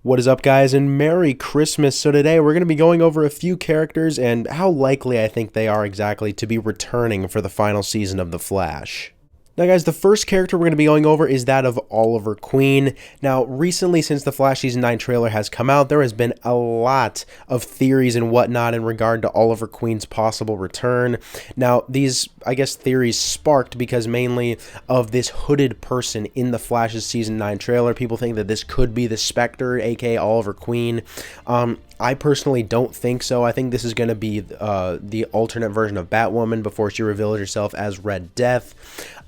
What is up, guys, and Merry Christmas. So today we're going to be going over a few characters and how likely I think they are exactly to be returning for the final season of The Flash. Now, guys, the first character we're going to be going over is that of Oliver Queen. Now, recently, since the Flash Season 9 trailer has come out, there has been a lot of theories and whatnot in regard to Oliver Queen's possible return. Now, these, I guess, theories sparked because mainly of this hooded person in the Flash's Season 9 trailer. People think that this could be the Spectre, aka Oliver Queen. I personally don't think so. I think this is going to be the alternate version of Batwoman before she reveals herself as Red Death.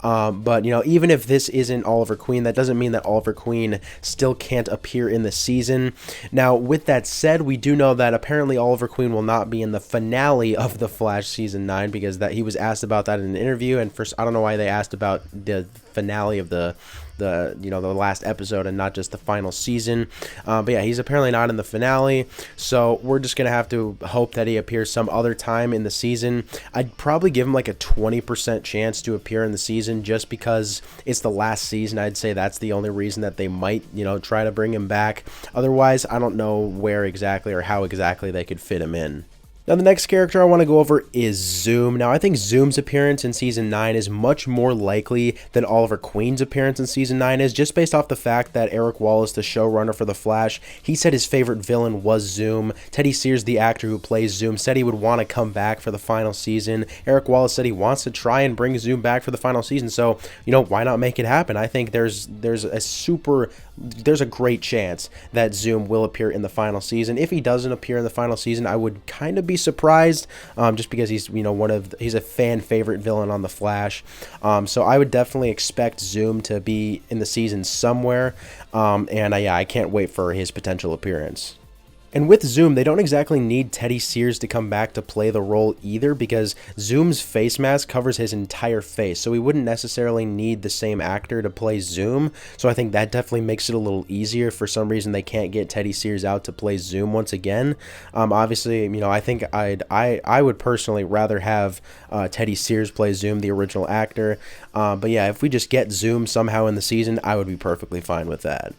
But, you know, even if this isn't Oliver Queen, that doesn't mean that Oliver Queen still can't appear in the season. Now, with that said, we do know that apparently Oliver Queen will not be in the finale of The Flash Season 9 because that he was asked about that in an interview, and first, I don't know why they asked about the finale of the last episode and not just the final season. But yeah, he's apparently not in the finale, so we're just gonna have to hope that he appears some other time in the season. I'd probably give him like a 20% chance to appear in the season just because it's the last season. I'd say that's the only reason that they might, try to bring him back. Otherwise, I don't know where exactly or how exactly they could fit him in. Now, the next character I want to go over is Zoom. Now, I think Zoom's appearance in Season 9 is much more likely than Oliver Queen's appearance in Season 9 is, just based off the fact that Eric Wallace, the showrunner for The Flash, he said his favorite villain was Zoom. Teddy Sears, the actor who plays Zoom, said he would want to come back for the final season. Eric Wallace said he wants to try and bring Zoom back for the final season, so, why not make it happen? I think there's a great chance that Zoom will appear in the final season. If he doesn't appear in the final season, I would kind of be surprised, just because he's he's a fan favorite villain on The Flash. So I would definitely expect Zoom to be in the season somewhere, and I can't wait for his potential appearance. And with Zoom, they don't exactly need Teddy Sears to come back to play the role either, because Zoom's face mask covers his entire face, so we wouldn't necessarily need the same actor to play Zoom. So I think that definitely makes it a little easier. For some reason, they can't get Teddy Sears out to play Zoom once again. Obviously, I think I would personally rather have Teddy Sears play Zoom, the original actor. But yeah, if we just get Zoom somehow in the season, I would be perfectly fine with that.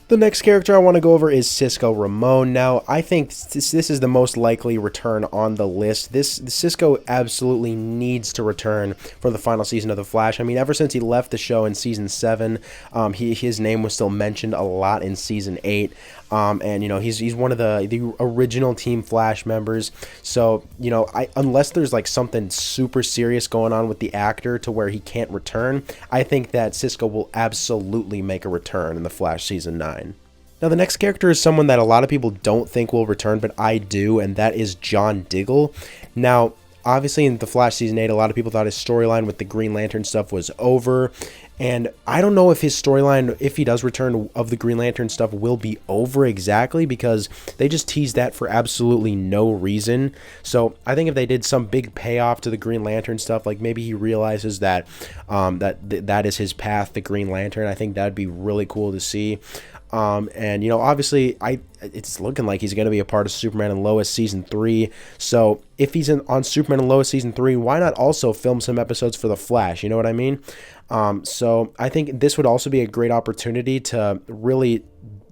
The next character I want to go over is Cisco Ramon. Now, I think this is the most likely return on the list. Cisco absolutely needs to return for the final season of The Flash. I mean, ever since he left the show in Season 7, his name was still mentioned a lot in Season 8. And he's one of the original Team Flash members. So unless there's like something super serious going on with the actor to where he can't return, I think that Cisco will absolutely make a return in The Flash Season 9. Now, the next character is someone that a lot of people don't think will return, but I do, and that is John Diggle. Now, obviously in The Flash Season 8, a lot of people thought his storyline with the Green Lantern stuff was over. And I don't know if his storyline, if he does return, of the Green Lantern stuff will be over exactly, because they just teased that for absolutely no reason. So I think if they did some big payoff to the Green Lantern stuff, like maybe he realizes that that is his path, the Green Lantern, I think that'd be really cool to see. And obviously it's looking like he's going to be a part of Superman and Lois Season 3. So if he's on Superman and Lois Season 3, why not also film some episodes for The Flash? You know what I mean? So I think this would also be a great opportunity to really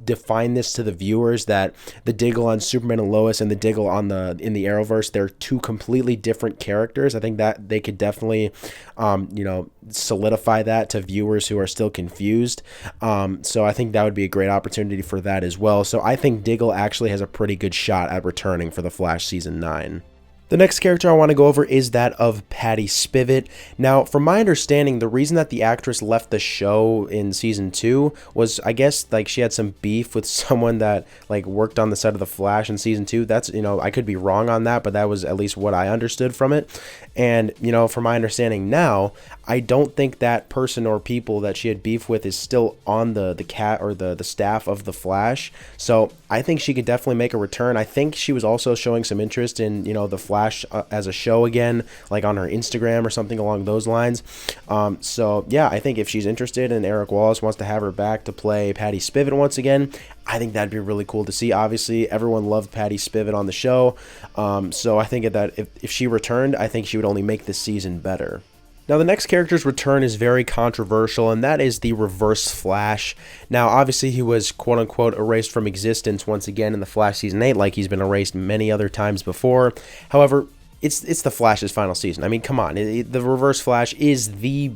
define this to the viewers, that the Diggle on Superman and Lois and the Diggle in the Arrowverse, they're two completely different characters. I think that they could definitely solidify that to viewers who are still confused. So I think that would be a great opportunity for that as well. So I think Diggle actually has a pretty good shot at returning for The Flash Season 9. The next character I want to go over is that of Patty Spivot. Now, from my understanding, the reason that the actress left the show in Season 2 was, I guess, like she had some beef with someone that like worked on the set of The Flash in Season 2. That's, I could be wrong on that, but that was at least what I understood from it. And, from my understanding now, I don't think that person or people that she had beef with is still on the cat or the staff of The Flash. So I think she could definitely make a return. I think she was also showing some interest in, The Flash as a show again, like on her Instagram or something along those lines. So yeah, I think if she's interested and Eric Wallace wants to have her back to play Patty Spivot once again, I think that'd be really cool to see. Obviously, everyone loved Patty Spivot on the show. So I think that if she returned, I think she would only make this season better. Now, the next character's return is very controversial, and that is the Reverse Flash. Now, obviously, he was quote-unquote erased from existence once again in the Flash Season 8, like he's been erased many other times before. However, it's the Flash's final season. I mean, come on. The Reverse Flash is the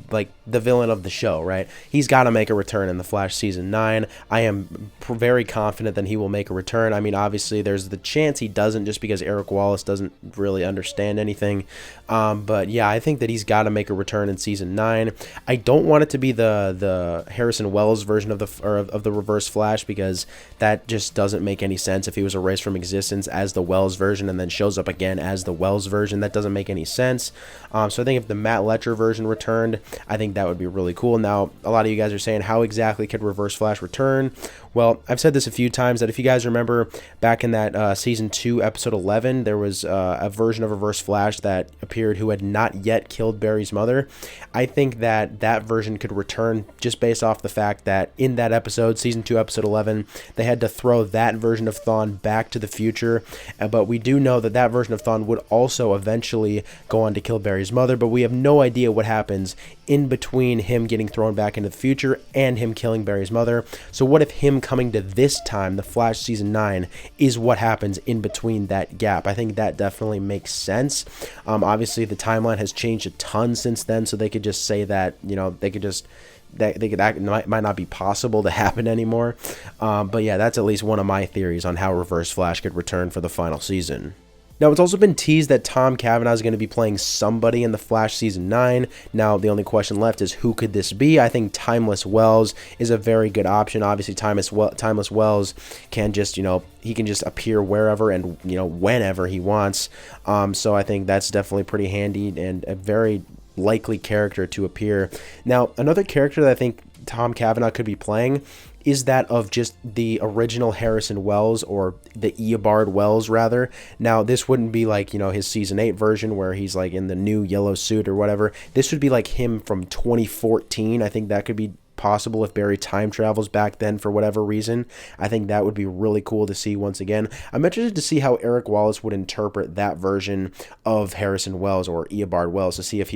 villain of the show, right? He's got to make a return in the Flash Season 9. I am very confident that he will make a return. I mean, obviously, there's the chance he doesn't just because Eric Wallace doesn't really understand anything. But yeah, I think that he's got to make a return in Season 9. I don't want it to be the Harrison Wells version of the Reverse Flash, because that just doesn't make any sense. If he was erased from existence as the Wells version and then shows up again as the Wells version, that doesn't make any sense. So I think if the Matt Letcher version returned, I think that would be really cool. Now, a lot of you guys are saying, how exactly could Reverse Flash return? Well, I've said this a few times, that if you guys remember back in that Season 2, Episode 11, there was a version of Reverse Flash that appeared who had not yet killed Barry's mother. I think that that version could return just based off the fact that in that episode, Season 2, Episode 11, they had to throw that version of Thawne back to the future. But we do know that that version of Thawne would also eventually go on to kill Barry's mother, but we have no idea what happens in between him getting thrown back into the future and him killing Barry's mother. So what if him coming to this time, the Flash Season 9, is what happens in between that gap? I think that definitely makes sense. Obviously, the timeline has changed a ton since then, so they could just say that, you know, that might not be possible to happen anymore. But yeah, that's at least one of my theories on how Reverse Flash could return for the final season. Now, it's also been teased that Tom Cavanagh is going to be playing somebody in the Flash Season 9. Now, the only question left is, who could this be? I think Timeless Wells is a very good option. Obviously, Timeless Wells can just, he can just appear wherever and, whenever he wants. So I think that's definitely pretty handy and a very likely character to appear. Now, another character that I think Tom Cavanagh could be playing is that of just the original Harrison Wells, or the Eobard Wells rather. Now, this wouldn't be like, his Season 8 version where he's like in the new yellow suit or whatever. This would be like him from 2014. I think that could be possible if Barry time travels back then for whatever reason. I think that would be really cool to see once again. I'm interested to see how Eric Wallace would interpret that version of Harrison Wells, or Eobard Wells, to see if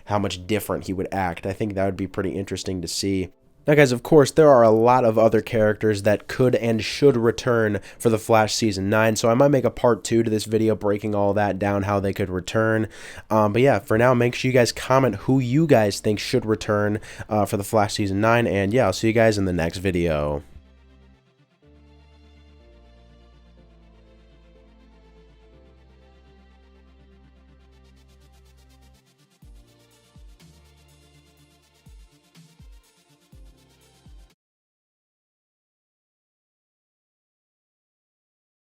how much different he would act. I think that would be pretty interesting to see. Now, guys, of course, there are a lot of other characters that could and should return for the Flash Season 9, so I might make a part 2 to this video breaking all that down, how they could return. But yeah, for now, make sure you guys comment who you guys think should return for the Flash Season 9, and yeah, I'll see you guys in the next video.